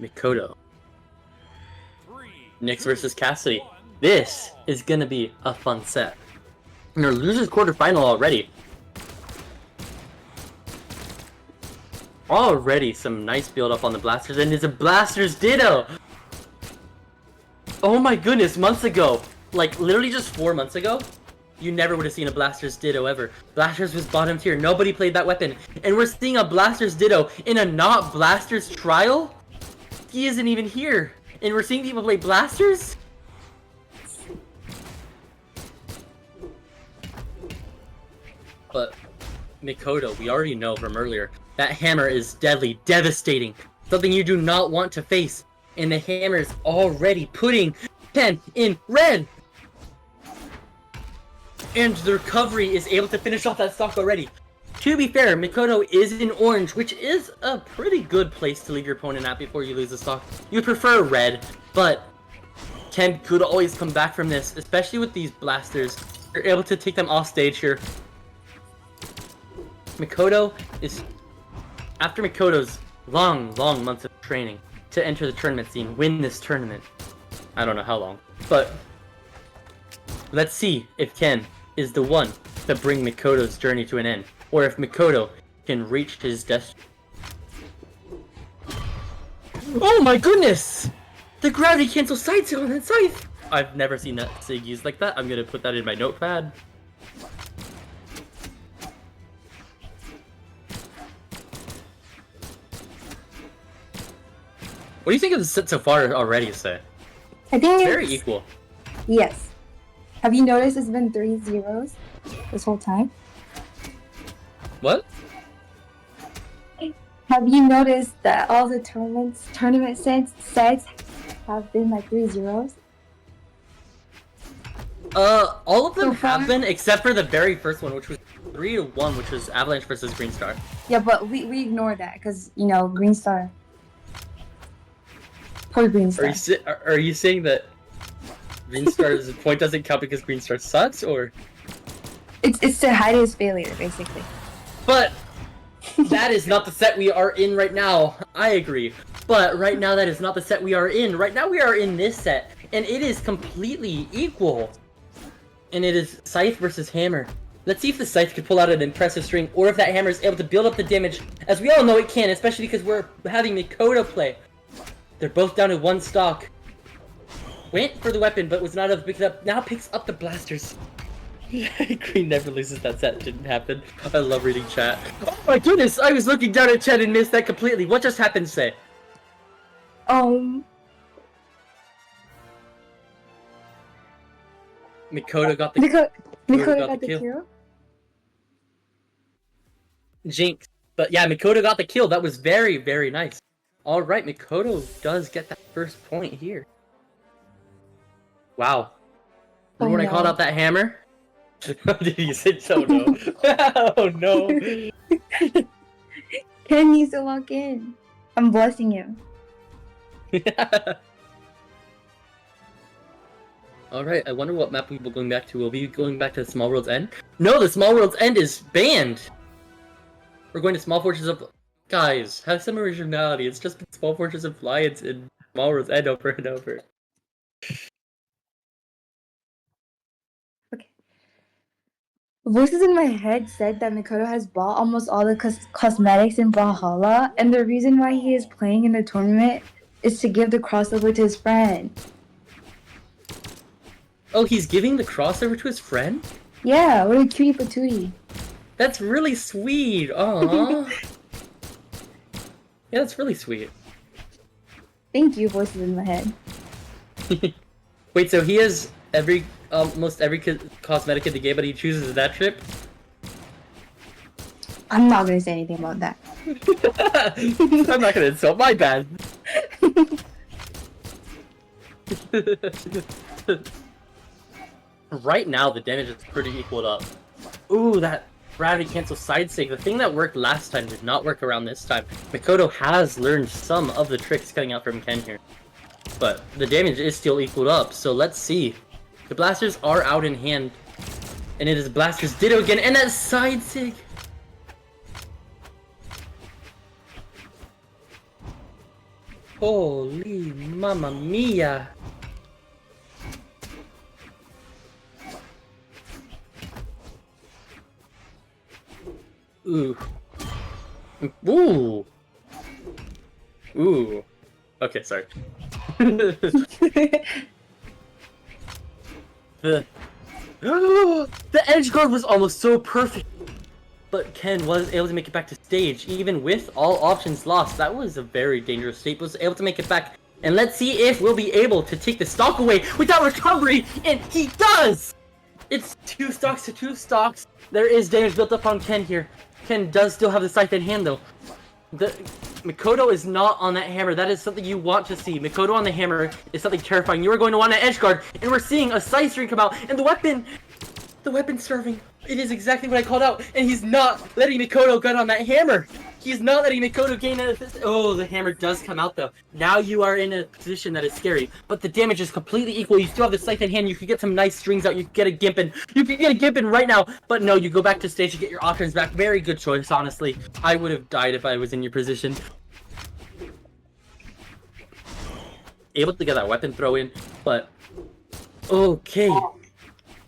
Mikoto. Nyx versus Cassidy. This is gonna be a fun set. And our losers quarterfinal already. Already some nice build up on the blasters, and it's a blasters ditto. Oh my goodness, months ago, like literally just 4 months ago, you never would have seen a blasters ditto ever. Blasters was bottom tier, nobody played that weapon, and we're seeing a blasters ditto in a not blasters trial. He isn't even here, and we're seeing people play blasters. But Mikoto, we already know from earlier, that hammer is deadly, devastating, something you do not want to face. And the hammer is already putting Ken in red. And the recovery is able to finish off that stock already. To be fair, Mikoto is in orange, which is a pretty good place to leave your opponent at before you lose the stock. You prefer red, but Ken could always come back from this, especially with these blasters. You're able to take them off stage here. Mikoto is, after Mikoto's long months of training to enter the tournament scene, win this tournament. I don't know how long, but let's see if Ken is the one to bring Mikoto's journey to an end, or if Mikoto can reach his destiny. Oh my goodness! The gravity cancel side sail on that scythe! I've never seen that sig used like that. I'm gonna put that in my notepad. What do you think of the set so far already, Say? I think it's very equal. Yes. Have you noticed it's been 3 zeros this whole time? What? Have you noticed that all the tournament sets have been like 3 zeros? All of them have been, except for the very first one, which was 3-1, which was Avalanche versus Green Star. Yeah, but we ignore that because, you know, Green Star. Poor Green Star. Are you saying that Green Star's point doesn't count because Green Star sucks, or? It's to hide his failure, basically. But that is not the set we are in right now. I agree. But right now that is not the set we are in. Right now we are in this set, and it is completely equal. And it is Scythe versus Hammer. Let's see if the Scythe could pull out an impressive string, or if that Hammer is able to build up the damage, as we all know it can, especially because we're having Mikoto play. They're both down to 1 stock. Went for the weapon, but was not able to pick it up. Now picks up the blasters. Green never loses that set. Didn't happen. I love reading chat. Oh my goodness! I was looking down at chat and missed that completely. What just happened, Say? Mikoto got the Mikoto got the kill? Jinx. But yeah, Mikoto got the kill. That was very, very nice. Alright, Mikoto does get that first point here. Wow. Remember when I called out that hammer? Did you say so? No. Oh no. Ken needs to lock in. I'm blessing him. Alright, I wonder what map we'll be going back to. Will we be going back to the Small World's End? No, the Small World's End is banned! We're going to Small Fortress of... Guys, have some originality. It's just been Small Fortress of Lions and Small World's End over and over. Okay. Voices in my head said that Mikoto has bought almost all the cosmetics in Brawlhalla, and the reason why he is playing in the tournament is to give the crossover to his friend. Oh, he's giving the crossover to his friend? Yeah, what a cutie patootie. That's really sweet. Aww. Yeah, that's really sweet. Thank you, voices in my head. Wait, so he has almost every cosmetic in the game, but he chooses that trip? I'm not gonna say anything about that. I'm not gonna insult. My bad. Right now, the damage is pretty equaled up. Ooh, that gravity cancel side sig. The thing that worked last time did not work around this time. Mikoto has learned some of the tricks coming out from Ken here. But the damage is still equaled up, so let's see. The blasters are out in hand. And it is blasters ditto again, and that side sig! Holy mamma mia! Ooh. Ooh. Ooh. Okay, sorry. The the edge guard was almost so perfect, but Ken was able to make it back to stage, even with all options lost. That was a very dangerous state, but was able to make it back. And let's see if we'll be able to take the stock away without recovery, and he does! It's 2 stocks to 2 stocks. There is damage built up on Ken here. Ken does still have the scythe in hand though. Mikoto is not on that hammer. That is something you want to see. Mikoto on the hammer is something terrifying. You are going to want an edge guard, and we're seeing a scythe string come out, and the weapon's serving. It is exactly what I called out, and he's not letting Mikoto get on that hammer. He's not letting Mikoto gain a... Oh, the hammer does come out though. Now you are in a position that is scary, but the damage is completely equal. You still have the scythe in hand. You could get some nice strings out. You could get a Gimpin. You could get a Gimpin right now, but no, you go back to stage to get your options back. Very good choice, honestly. I would have died if I was in your position. Able to get that weapon throw in, but... Okay.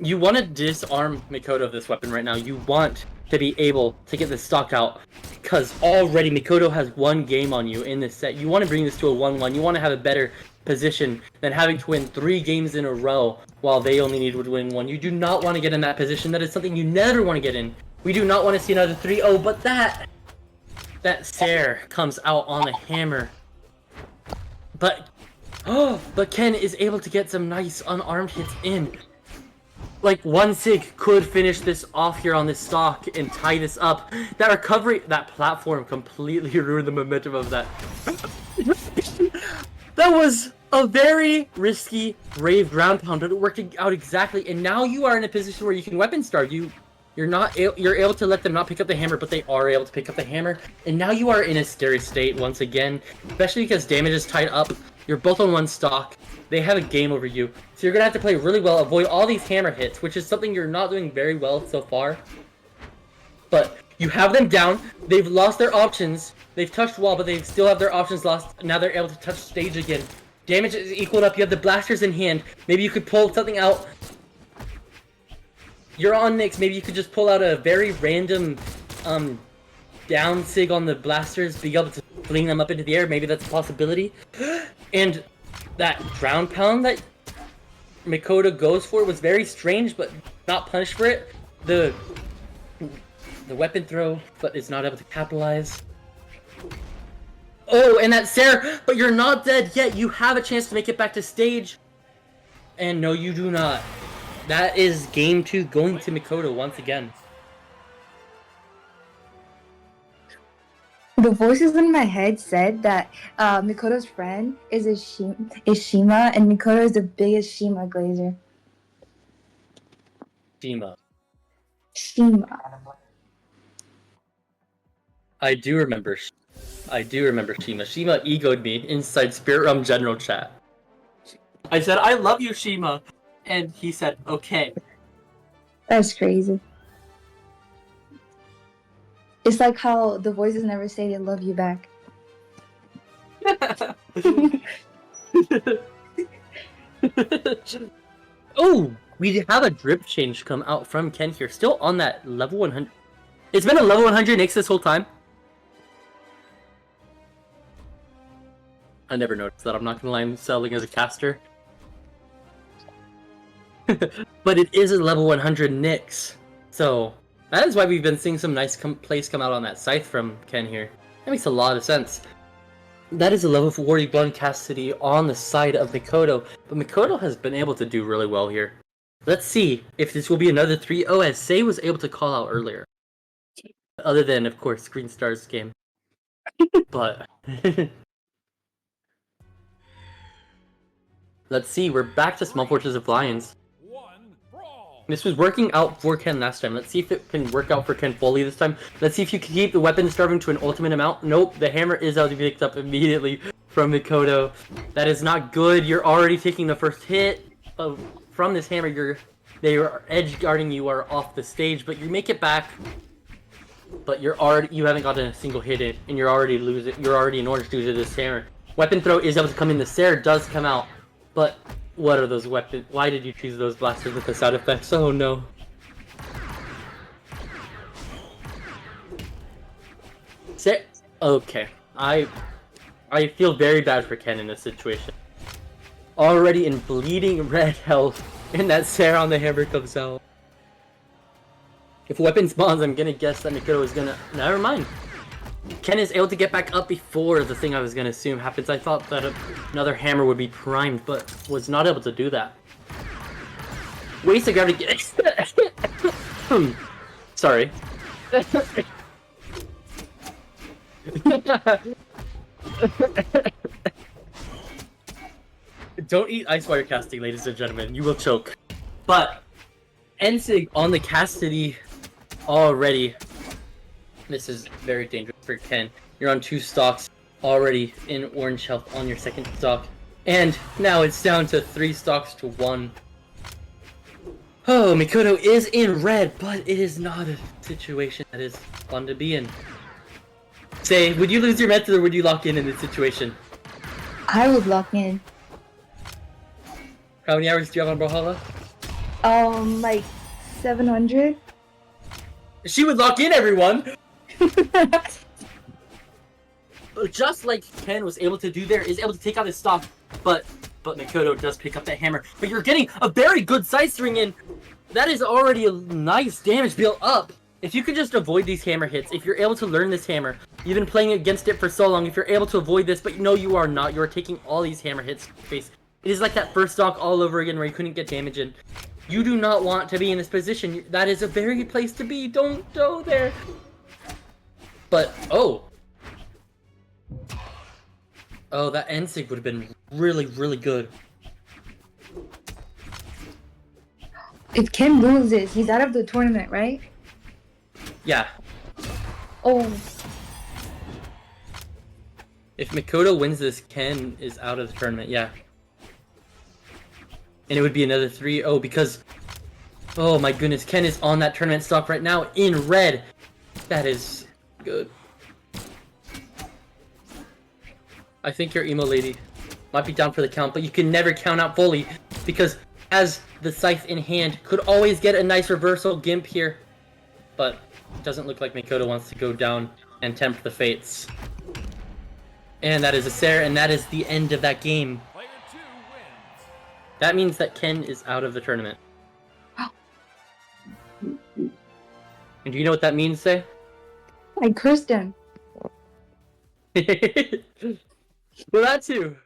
You want to disarm Mikoto of this weapon right now. You want to be able to get the stock out, because already Mikoto has 1 game on you in this set. You want to bring this to a 1-1. You want to have a better position than having to win 3 games in a row while they only need to win 1. You do not want to get in that position. That is something you never want to get in. We do not want to see another 3-0, but that Sair comes out on the hammer. But Ken is able to get some nice unarmed hits in. Like, 1 sig could finish this off here on this stock and tie this up. That recovery, that platform completely ruined the momentum of that. That was a very risky, brave ground pound, but it worked out exactly. And now you are in a position where you can weapon starve. You're able to let them not pick up the hammer, but they are able to pick up the hammer. And now you are in a scary state once again, especially because damage is tied up. You're both on 1 stock. They have a game over you. So you're going to have to play really well, avoid all these hammer hits, which is something you're not doing very well so far. But you have them down. They've lost their options. They've touched wall, but they still have their options lost. Now they're able to touch stage again. Damage is equaled up. You have the blasters in hand. Maybe you could pull something out. You're on Nyx. Maybe you could just pull out a very random down sig on the blasters, be able to fling them up into the air. Maybe that's a possibility. And that ground pound that Mikoto goes for was very strange, but not punished for it. The weapon throw, but is not able to capitalize. Oh, and that Sair, but you're not dead yet. You have a chance to make it back to stage. And no, you do not. That is game 2 going to Mikoto once again. The voices in my head said that Mikoto's friend is Shima, and Mikoto is the biggest Shima glazer. Shima. I do remember Shima. Shima egoed me inside Spirit Realm General Chat. I said, I love you, Shima. And he said, okay. That's crazy. It's like how the voices never say they love you back. Oh, we have a drip change come out from Ken here. Still on that level 100. It's been a level 100 Nyx this whole time. I never noticed that. I'm not gonna lie, I'm selling as a caster. But it is a level 100 Nyx. So that is why we've been seeing some nice plays come out on that scythe from Ken here. That makes a lot of sense. That is a level 41 Cassidy on the side of Mikoto, but Mikoto has been able to do really well here. Let's see if this will be another 3-0 as Sei was able to call out earlier. Other than, of course, Green Star's game. But... Let's see, we're back to Small Fortress of Lions. This was working out for Ken last time. Let's see if it can work out for Ken fully this time. Let's see if you can keep the weapon starving to an ultimate amount. Nope, the hammer is out to be picked up immediately from Mikoto. That is not good. You're already taking the first hit from this hammer. They are edge guarding you are off the stage, but you make it back. But you haven't gotten a single hit in, and you're already losing. You're already in orange due to this hammer. Weapon throw is able to come in. The Sarah does come out. But what are those weapons? Why did you choose those blasters with the side effects? Oh no. Okay. I feel very bad for Ken in this situation. Already in bleeding red health, and that Sarah on the hammer comes out. If weapon spawns, I'm gonna guess that Mikoto is gonna... Never mind. Ken is able to get back up before the thing I was gonna assume happens. I thought that another hammer would be primed, but was not able to do that. Waste of gravity... Sorry. Don't eat ice while you're casting, ladies and gentlemen. You will choke. But Ensig on the Cassidy already. This is very dangerous for Ken. You're on 2 stocks already in orange health on your second stock. And now it's down to 3 stocks to 1. Oh, Mikoto is in red, but it is not a situation that is fun to be in. Say, would you lose your method or would you lock in this situation? I would lock in. How many hours do you have on Brawlhalla? Like 700. She would lock in, everyone! Just like Ken was able to do there, is able to take out his stock, but Mikoto does pick up that hammer. But you're getting a very good side string in. That is already a nice damage built up. If you could just avoid these hammer hits, if you're able to learn this hammer, you've been playing against it for so long, if you're able to avoid this, but no, you are not. You are taking all these hammer hits to your face. It is like that first stock all over again where you couldn't get damage in. You do not want to be in this position. That is a very good place to be. Don't go there. But, oh. Oh, that Ensig would have been really, really good. If Ken loses, he's out of the tournament, right? Yeah. Oh. If Mikoto wins this, Ken is out of the tournament, yeah. And it would be another 3-0 because... Oh my goodness, Ken is on that tournament stock right now in red. That is good. I think your emo lady might be down for the count, but you can never count out fully because as the scythe in hand could always get a nice reversal gimp here. But it doesn't look like Mikoto wants to go down and tempt the fates. And that is a Sarah, and that is the end of that game. Player 2 wins. That means that Ken is out of the tournament. And do you know what that means, Say? I cursed him. Well, that too.